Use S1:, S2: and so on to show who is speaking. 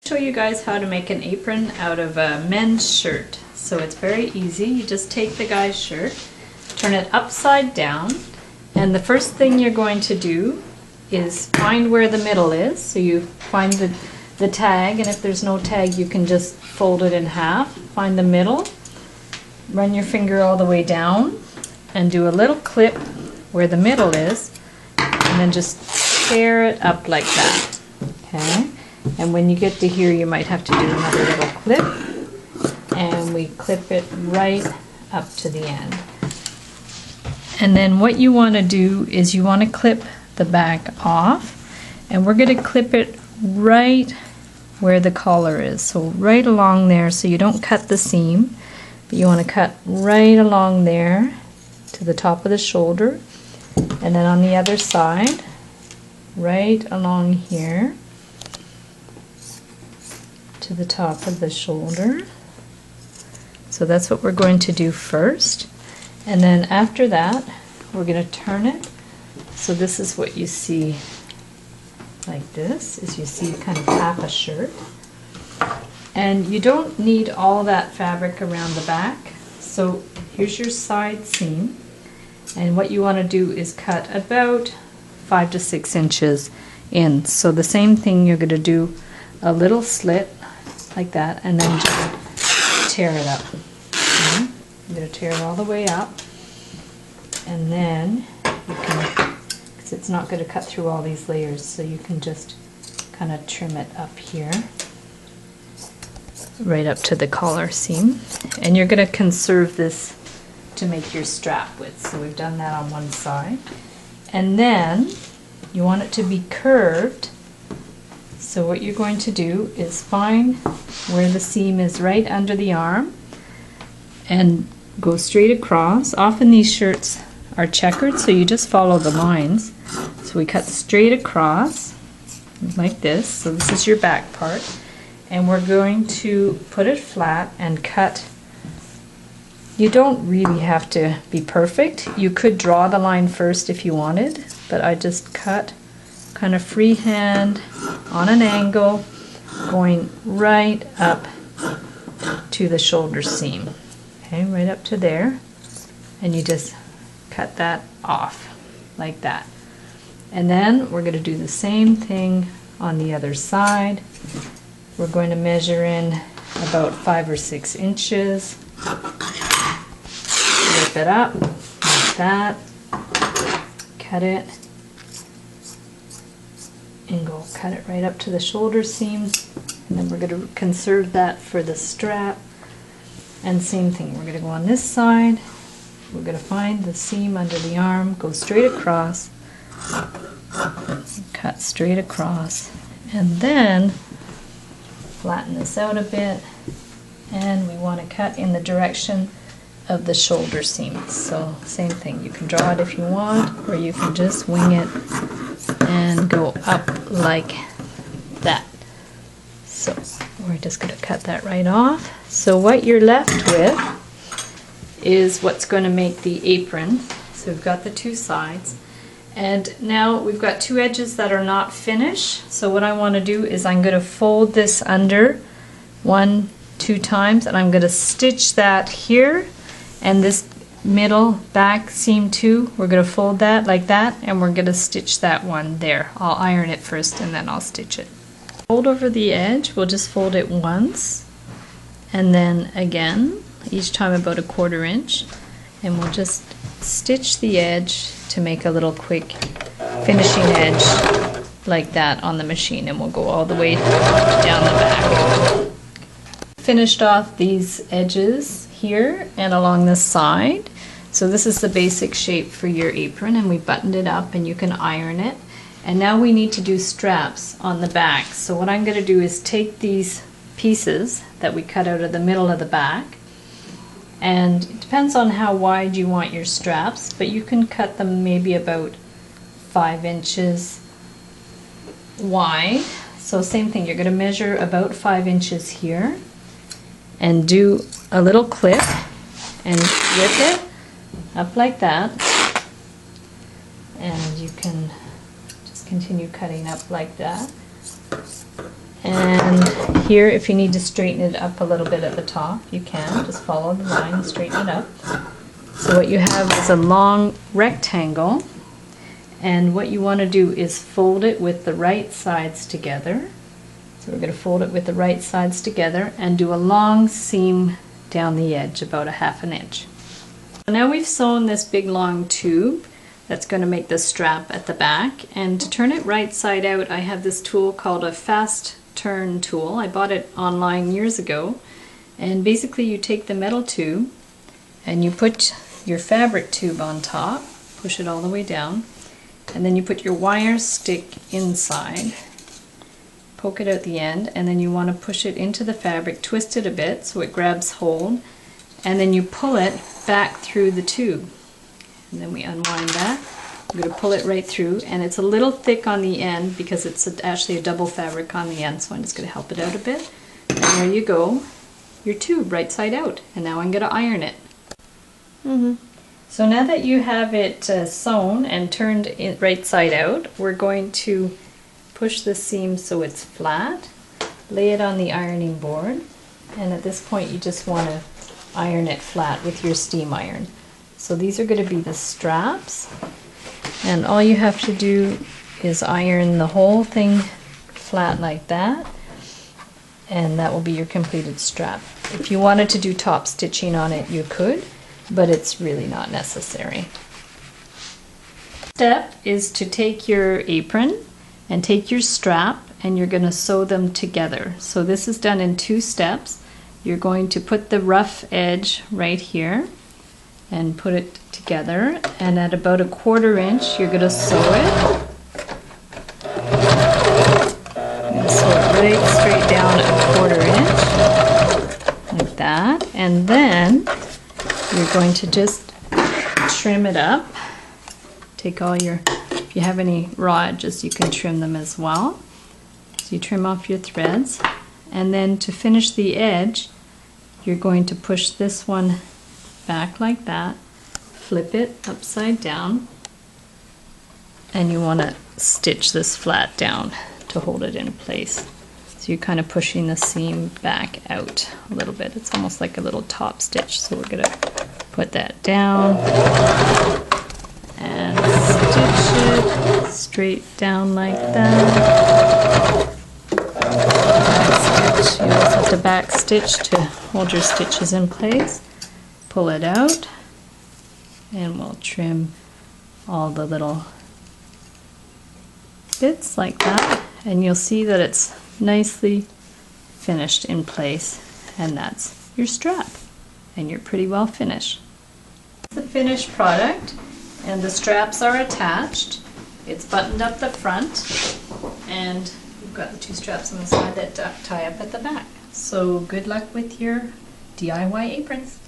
S1: Show you guys how to make an apron out of a men's shirt. So it's very easy. You just take the guy's shirt, turn it upside down, and the first thing you're going to do is find where the middle is. So you find the tag, and if there's no tag you can just fold it in half. Find the middle, run your finger all the way down, and do a little clip where the middle is, and then just tear it up like that. Okay? And when you get to here, you might have to do another little clip, and we clip it right up to the end. And then what you want to do is you want to clip the back off, and we're going to clip it right where the collar is, so right along there, so you don't cut the seam, but you want to cut right along there to the top of the shoulder, and then on the other side, right along here to the top of the shoulder. So that's what we're going to do first, and then after that we're going to turn it. So this is what you see like this, is you see kind of half a shirt, and you don't need all that fabric around the back. So here's your side seam, and what you want to do is cut about 5 to 6 inches in. So the same thing, you're going to do a little slit like that, and then just tear it up. Okay? You're going to tear it all the way up, and then you can, because it's not going to cut through all these layers, so you can just kind of trim it up here, right up to the collar seam. And you're going to conserve this to make your strap width. So we've done that on one side. And then you want it to be curved. So what you're going to do is find where the seam is right under the arm and go straight across. Often these shirts are checkered, so you just follow the lines. So we cut straight across like this. So this is your back part, and we're going to put it flat and cut. You don't really have to be perfect. You could draw the line first if you wanted, but I just cut kind of freehand on an angle, going right up to the shoulder seam. Okay, right up to there, and you just cut that off like that. And then we're going to do the same thing on the other side. We're going to measure in about 5 or 6 inches, rip it up like that, cut it, and go cut it right up to the shoulder seams. And then we're going to conserve that for the strap. And same thing, we're going to go on this side, we're going to find the seam under the arm, go straight across, cut straight across, and then flatten this out a bit, and we want to cut in the direction of the shoulder seam. So same thing, you can draw it if you want, or you can just wing it and go up like that. So we're just going to cut that right off. So what you're left with is what's going to make the apron. So we've got the two sides, and now we've got two edges that are not finished. So what I want to do is I'm going to fold this under 1-2 times, and I'm going to stitch that here, and this middle back seam too, we're going to fold that like that, and we're going to stitch that one there. I'll iron it first and then I'll stitch it. Fold over the edge, we'll just fold it once and then again, each time about 1/4 inch, and we'll just stitch the edge to make a little quick finishing edge like that on the machine, and we'll go all the way down the back. Finished off these edges here and along the side. So this is the basic shape for your apron, and we buttoned it up, and you can iron it. And now we need to do straps on the back. So what I'm going to do is take these pieces that we cut out of the middle of the back, and it depends on how wide you want your straps, but you can cut them maybe about 5 inches wide. So same thing, you're going to measure about 5 inches here and do a little clip and rip it up like that, and you can just continue cutting up like that. And here, if you need to straighten it up a little bit at the top, you can. Just follow the line and straighten it up. So what you have is a long rectangle, and what you want to do is fold it with the right sides together. So we're going to fold it with the right sides together and do a long seam down the edge, about a ½ inch. Now we've sewn this big long tube that's going to make the strap at the back, and to turn it right side out I have this tool called a fast turn tool. I bought it online years ago, and basically you take the metal tube and you put your fabric tube on top, push it all the way down, and then you put your wire stick inside, poke it out the end, and then you want to push it into the fabric, twist it a bit so it grabs hold, and then you pull it back through the tube. And then we unwind that. I'm going to pull it right through, and it's a little thick on the end because it's actually a double fabric on the end, so I'm just going to help it out a bit. And there you go, your tube right side out. And now I'm going to iron it. So now that you have it sewn and turned it right side out, we're going to push the seam so it's flat, lay it on the ironing board, and at this point you just want to iron it flat with your steam iron. So these are going to be the straps, and all you have to do is iron the whole thing flat like that, and that will be your completed strap. If you wanted to do top stitching on it, you could, but it's really not necessary. Step is to take your apron and take your strap, and you're going to sew them together. So this is done in 2 steps. You're going to put the rough edge right here and put it together, and at about a 1/4 inch you're going to sew it. I'm going to sew it right straight down a 1/4 inch, like that, and then you're going to just trim it up. Take all your, if you have any raw edges, you can trim them as well. So you trim off your threads, and then to finish the edge, you're going to push this one back like that, flip it upside down, and you want to stitch this flat down to hold it in place. So you're kind of pushing the seam back out a little bit. It's almost like a little top stitch. So we're going to put that down and stitch it straight down like that. Stitch. You also have to back stitch to hold your stitches in place. Pull it out, and we'll trim all the little bits like that, and you'll see that it's nicely finished in place, and that's your strap, and you're pretty well finished. The finished product, and the straps are attached. It's buttoned up the front, and you've got the 2 straps on the side that tie up at the back. So good luck with your DIY aprons.